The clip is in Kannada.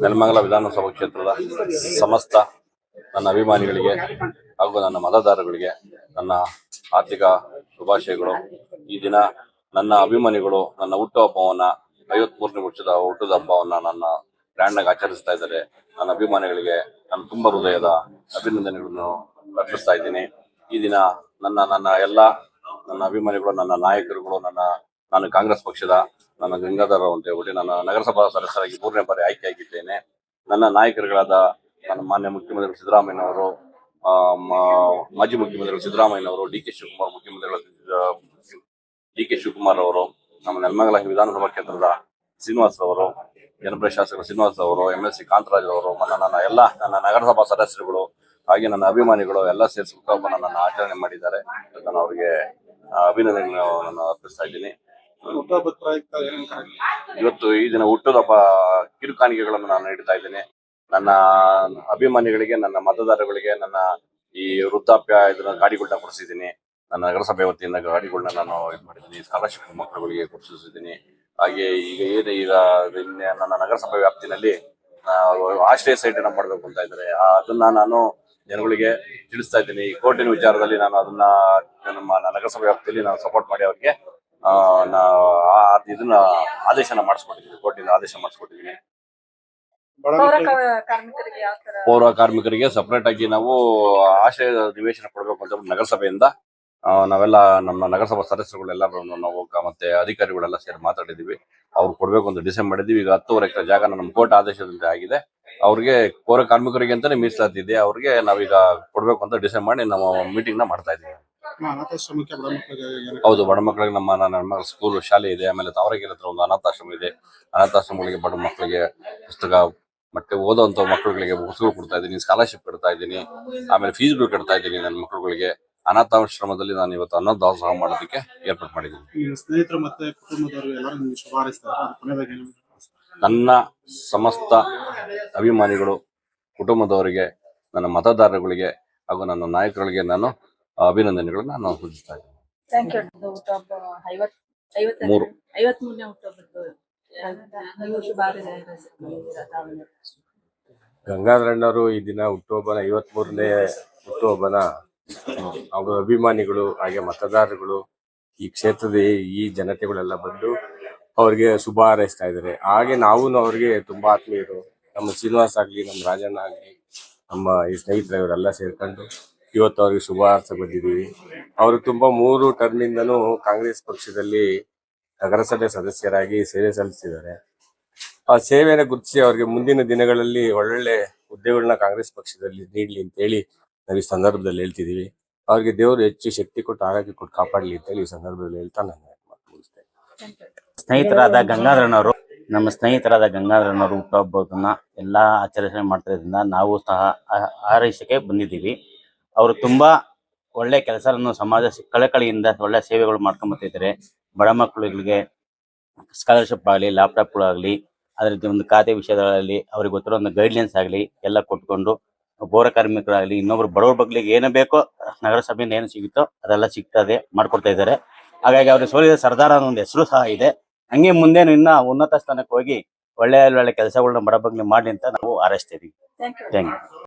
ನೆಲಮಂಗಲ ವಿಧಾನಸಭಾ ಕ್ಷೇತ್ರದ ಸಮಸ್ತ ನನ್ನ ಅಭಿಮಾನಿಗಳಿಗೆ ಹಾಗೂ ನನ್ನ ಮತದಾರರಿಗೆ ನನ್ನ ಆರ್ಥಿಕ ಶುಭಾಶಯಗಳು. ಈ ದಿನ ನನ್ನ ಅಭಿಮಾನಿಗಳು ನನ್ನ ಹುಟ್ಟುಹಬ್ಬವನ್ನ 53ನೇ ವರ್ಷದ ಹುಟ್ಟದ ಹಬ್ಬವನ್ನ ನನ್ನ ಗ್ರ್ಯಾಂಡ್ ಆಚರಿಸ್ತಾ ಇದ್ದಾರೆ. ನನ್ನ ಅಭಿಮಾನಿಗಳಿಗೆ ನಾನು ತುಂಬ ಹೃದಯದ ಅಭಿನಂದನೆಗಳನ್ನು ಅರ್ಪಿಸ್ತಾ ಇದ್ದೀನಿ. ಈ ದಿನ ನನ್ನ ಎಲ್ಲ ನನ್ನ ಅಭಿಮಾನಿಗಳು, ನನ್ನ ನಾಯಕರುಗಳು, ನಾನು ಕಾಂಗ್ರೆಸ್ ಪಕ್ಷದ ನನ್ನ ಗಂಗಾಧರ ಅಂತ ಹೇಳ್ಬಿಟ್ಟು ನಾನು ನಗರಸಭಾ ಸದಸ್ಯರಾಗಿ 3ನೇ ಬಾರಿ ಆಯ್ಕೆಯಾಗಿದ್ದೇನೆ. ನನ್ನ ನಾಯಕರುಗಳಾದ ನನ್ನ ಮಾನ್ಯ ಮುಖ್ಯಮಂತ್ರಿಗಳು ಸಿದ್ದರಾಮಯ್ಯನವರು, ಮಾಜಿ ಮುಖ್ಯಮಂತ್ರಿಗಳು ಸಿದ್ದರಾಮಯ್ಯನವರು, ಡಿ ಕೆ ಶಿವಕುಮಾರ್ ಅವರು, ನಮ್ಮ ನೆಲಮಂಗಲ ವಿಧಾನಸಭಾ ಕ್ಷೇತ್ರದ ಶ್ರೀನಿವಾಸ್ ಅವರು, ಜನಪ್ರಿಯ ಶಾಸಕರು ಶ್ರೀನಿವಾಸ್ ಅವರು, MLC ಕಾಂತರಾಜ್ ಅವರು, ನನ್ನ ನಗರಸಭಾ ಸದಸ್ಯರುಗಳು ಹಾಗೆ ನನ್ನ ಅಭಿಮಾನಿಗಳು ಎಲ್ಲ ಸೇರಿಸಿ ಹುಟ್ಟುಹಬ್ಬನ ನನ್ನ ಆಚರಣೆ ಮಾಡಿದ್ದಾರೆ. ನಾನು ಅವರಿಗೆ ಅಭಿನಂದನೆಗಳನ್ನು ಅರ್ಪಿಸ್ತಾ ಇದ್ದೀನಿ. ಇವತ್ತು ಈ ದಿನ ಹುಟ್ಟುಹಬ್ಬ ಕಿರುಕಾಣಿಕೆಗಳನ್ನು ನಾನು ನೀಡ್ತಾ ಇದ್ದೇನೆ. ನನ್ನ ಅಭಿಮಾನಿಗಳಿಗೆ, ನನ್ನ ಮತದಾರಗಳಿಗೆ ನನ್ನ ಈ ವೃದ್ಧಾಪ್ಯ ಇದನ್ನ ಗಾಡಿಗಳನ್ನ ಕೊಡಿಸಿದ್ದೀನಿ. ನನ್ನ ನಗರಸಭೆ ವತಿಯಿಂದ ಗಾಡಿಗಳನ್ನ ನಾನು ಇದು ಮಾಡಿದ್ದೀನಿ. ಸ್ಕಾಲರ್ಶಿಪ್ ಮಕ್ಕಳುಗಳಿಗೆ ಕೊಡಿಸಿದ್ದೀನಿ. ಹಾಗೆ ಈಗ ನನ್ನ ನಗರಸಭೆ ವ್ಯಾಪ್ತಿನಲ್ಲಿ ಆಶ್ರಯ ಸೈಟನ್ನ ಮಾಡಬೇಕು ಅಂತ ಇದ್ದಾರೆ. ಅದನ್ನ ನಾನು ಜನಗಳಿಗೆ ತಿಳಿಸ್ತಾ ಇದ್ದೀನಿ. ಈ ಕೋರ್ಟಿನ ವಿಚಾರದಲ್ಲಿ ನಾನು ಅದನ್ನ ನಮ್ಮ ನಗರಸಭೆ ವ್ಯಾಪ್ತಿಯಲ್ಲಿ ನಾನು ಸಪೋರ್ಟ್ ಮಾಡಿ ಅವ್ರಿಗೆ ಇದನ್ನ ಆದೇಶನ ಮಾಡಿಸ್ಕೊಟ್ಟಿದ್ದೀನಿ. ಕೋರ್ಟಿಂದ ಆದೇಶ ಮಾಡಿಸ್ಕೊಟ್ಟಿದ್ದೀನಿ. ಪೌರ ಕಾರ್ಮಿಕರಿಗೆ ಸಪರೇಟ್ ಆಗಿ ನಾವು ಆಶ್ರಯ ನಿವೇಶನ ಕೊಡಬೇಕು ಅಂತ ನಗರಸಭೆಯಿಂದ ನಾವೆಲ್ಲ ನಮ್ಮ ನಗರಸಭಾ ಸದಸ್ಯರುಗಳೆಲ್ಲರೂ ನಾವು ಮತ್ತೆ ಅಧಿಕಾರಿಗಳೆಲ್ಲ ಸೇರಿ ಮಾತಾಡಿದೀವಿ. ಅವ್ರು ಕೊಡ್ಬೇಕು ಅಂತ ಡಿಸೈಡ್ ಮಾಡಿದೀವಿ. ಈಗ 10 ಎಕರೆ ಜಾಗ ನಮ್ಮ ಕೋರ್ಟ್ ಆದೇಶದಿಂದ ಆಗಿದೆ. ಅವ್ರಿಗೆ ಪೌರ ಕಾರ್ಮಿಕರಿಗೆ ಅಂತಾನೆ ಮೀಸಲಾತಿದೆ. ಅವ್ರಿಗೆ ನಾವೀಗ ಕೊಡ್ಬೇಕು ಅಂತ ಡಿಸೈಡ್ ಮಾಡಿ ನಾವು ಮೀಟಿಂಗ್ ನ ಮಾಡ್ತಾ ಇದ್ದೀವಿ. ಹೌದು, ಬಡ ಮಕ್ಕಳಿಗೆ ನಮ್ಮ ಸ್ಕೂಲ್ ಶಾಲೆ ಇದೆ. ಆಮೇಲೆ ತಾವರೆಕೆರೆ ಹತ್ರ ಒಂದು ಅನಾಥಾಶ್ರಮ ಇದೆ. ಅನಾಥಾಶ್ರಮಗಳಿಗೆ ಬಡ ಮಕ್ಕಳಿಗೆ ಪುಸ್ತಕ ಮತ್ತೆ ಓದೋಂಥ ಮಕ್ಕಳುಗಳಿಗೆ ಪುಸ್ತಕ ಕೊಡ್ತಾ ಇದ್ದೀನಿ. ಸ್ಕಾಲರ್ಶಿಪ್ ಕೊಡ್ತಾ ಇದ್ದೀನಿ. ಆಮೇಲೆ ಫೀಸ್ಗಳು ಕಟ್ತಾ ಇದ್ದೀನಿ ನನ್ನ ಮಕ್ಕಳುಗಳಿಗೆ. ಅನಾಥಾಶ್ರಮದಲ್ಲಿ ನಾನು ಇವತ್ತು ಅನ್ನದಾಸೋಹ ಮಾಡೋದಕ್ಕೆ ಏರ್ಪಾಡು ಮಾಡಿದ್ದೀನಿ. ಸ್ನೇಹಿತರು ಮತ್ತೆ ಕುಟುಂಬದವರು ಎಲ್ಲರೂ ಶುಭ ಹಾರೈಸ್ತಾರೆ. ನನ್ನ ಸಮಸ್ತ ಅಭಿಮಾನಿಗಳು, ಕುಟುಂಬದವರಿಗೆ, ನನ್ನ ಮತದಾರಗಳಿಗೆ ಹಾಗೂ ನನ್ನ ನಾಯಕರಿಗೆ ನಾನು ಅಭಿನಂದನೆಗಳನ್ನು ನಾನು ಸೂಚಿಸ್ತಾ ಇದ್ದೀನಿ. ಗಂಗಾಧರಣ್ಣವರು ಈ ದಿನ ಹುಟ್ಟುಹಬ್ಬನ 53ನೇ ಹುಟ್ಟುಹಬ್ಬನ ಅವರ ಅಭಿಮಾನಿಗಳು ಹಾಗೆ ಮತದಾರಗಳು, ಈ ಕ್ಷೇತ್ರದ ಈ ಜನತೆಗಳೆಲ್ಲ ಬಂದು ಅವ್ರಿಗೆ ಶುಭ ಹಾರೈಸ್ತಾ ಇದ್ದಾರೆ. ಹಾಗೆ ನಾವು ಅವ್ರಿಗೆ ತುಂಬಾ ಆತ್ಮೀಯರು. ನಮ್ಮ ಶ್ರೀನಿವಾಸ್ ಆಗ್ಲಿ, ನಮ್ಮ ರಾಜಣ್ಣ ಆಗ್ಲಿ, ನಮ್ಮ ಈ ಸ್ನೇಹಿತರು ಇವರೆಲ್ಲ ಸೇರ್ಕೊಂಡು ಇವತ್ತು ಅವ್ರಿಗೆ ಶುಭ ಹಾರೈಸಕ್ಕೆ ಬಂದಿದ್ದೀವಿ. ಅವರು ತುಂಬಾ 3 ಟರ್ಮಿಂದನೂ ಕಾಂಗ್ರೆಸ್ ಪಕ್ಷದಲ್ಲಿ ನಗರಸಭೆ ಸದಸ್ಯರಾಗಿ ಸೇವೆ ಸಲ್ಲಿಸಿದ್ದಾರೆ. ಆ ಸೇವೆಯನ್ನು ಗುರುತಿಸಿ ಅವ್ರಿಗೆ ಮುಂದಿನ ದಿನಗಳಲ್ಲಿ ಒಳ್ಳೊಳ್ಳೆ ಹುದ್ದೆಗಳನ್ನ ಕಾಂಗ್ರೆಸ್ ಪಕ್ಷದಲ್ಲಿ ನೀಡಲಿ ಅಂತ ಹೇಳಿ ನಾವು ಈ ಸಂದರ್ಭದಲ್ಲಿ ಹೇಳ್ತಿದೀವಿ. ಅವ್ರಿಗೆ ದೇವರು ಹೆಚ್ಚು ಶಕ್ತಿ ಕೊಟ್ಟು ಆರೋಗ್ಯ ಕೊಟ್ಟು ಕಾಪಾಡಲಿ ಅಂತ ಹೇಳಿ ಈ ಸಂದರ್ಭದಲ್ಲಿ ಹೇಳ್ತಾ ನಾನು ಮುಗಿಸ್ತೇನೆ. ನಮ್ಮ ಸ್ನೇಹಿತರಾದ ಗಂಗಾಧರನವರು ಹುಟ್ಟುಹಬ್ಬದನ್ನ ಎಲ್ಲಾ ಆಚರಣೆ ಮಾಡ್ತಿರೋದ್ರಿಂದ ನಾವು ಸಹ ಹಾರೈಸಕ್ಕೆ ಬಂದಿದ್ದೀವಿ. ಅವರು ತುಂಬಾ ಒಳ್ಳೆ ಕೆಲಸವನ್ನು ಸಮಾಜ ಕಳಕಳಿಯಿಂದ ಒಳ್ಳೆ ಸೇವೆಗಳು ಮಾಡ್ಕೊಂಡ್ ಬರ್ತಿದ್ದಾರೆ. ಬಡ ಮಕ್ಕಳುಗಳಿಗೆ ಸ್ಕಾಲರ್ಶಿಪ್ ಆಗಲಿ, ಲ್ಯಾಪ್ಟಾಪ್ಗಳಾಗಲಿ, ಅದ್ರ ಒಂದು ಖಾತೆ ವಿಷಯಗಳಲ್ಲಿ ಅವ್ರಿಗೆ ಗೊತ್ತಿರೋ ಒಂದು ಗೈಡ್ಲೈನ್ಸ್ ಆಗಲಿ ಎಲ್ಲ ಕೊಟ್ಕೊಂಡು, ಪೌರ ಕಾರ್ಮಿಕರಾಗಲಿ, ಇನ್ನೊಬ್ರು ಬಡವ್ರ ಬಗ್ಲಿಗೆ ಏನು ಬೇಕೋ ನಗರಸಭೆಯಿಂದ ಏನು ಸಿಗುತ್ತೋ ಅದೆಲ್ಲ ಸಿಗ್ತದೆ ಮಾಡ್ಕೊಡ್ತಾ ಇದ್ದಾರೆ. ಹಾಗಾಗಿ ಅವ್ರಿಗೆ ಸೋಲಿದ ಸರ್ದಾರ ಅನ್ನೋ ಒಂದು ಹೆಸರು ಸಹ ಇದೆ. ಹಂಗೆ ಮುಂದೇನು ಇನ್ನ ಉನ್ನತ ಸ್ಥಾನಕ್ಕೆ ಹೋಗಿ ಒಳ್ಳೆ ಕೆಲಸಗಳನ್ನ ಬಡ ಬಗ್ಲಿ ಮಾಡಿ ಅಂತ ನಾವು ಹಾರೈಸ್ತೀವಿ. Thank you.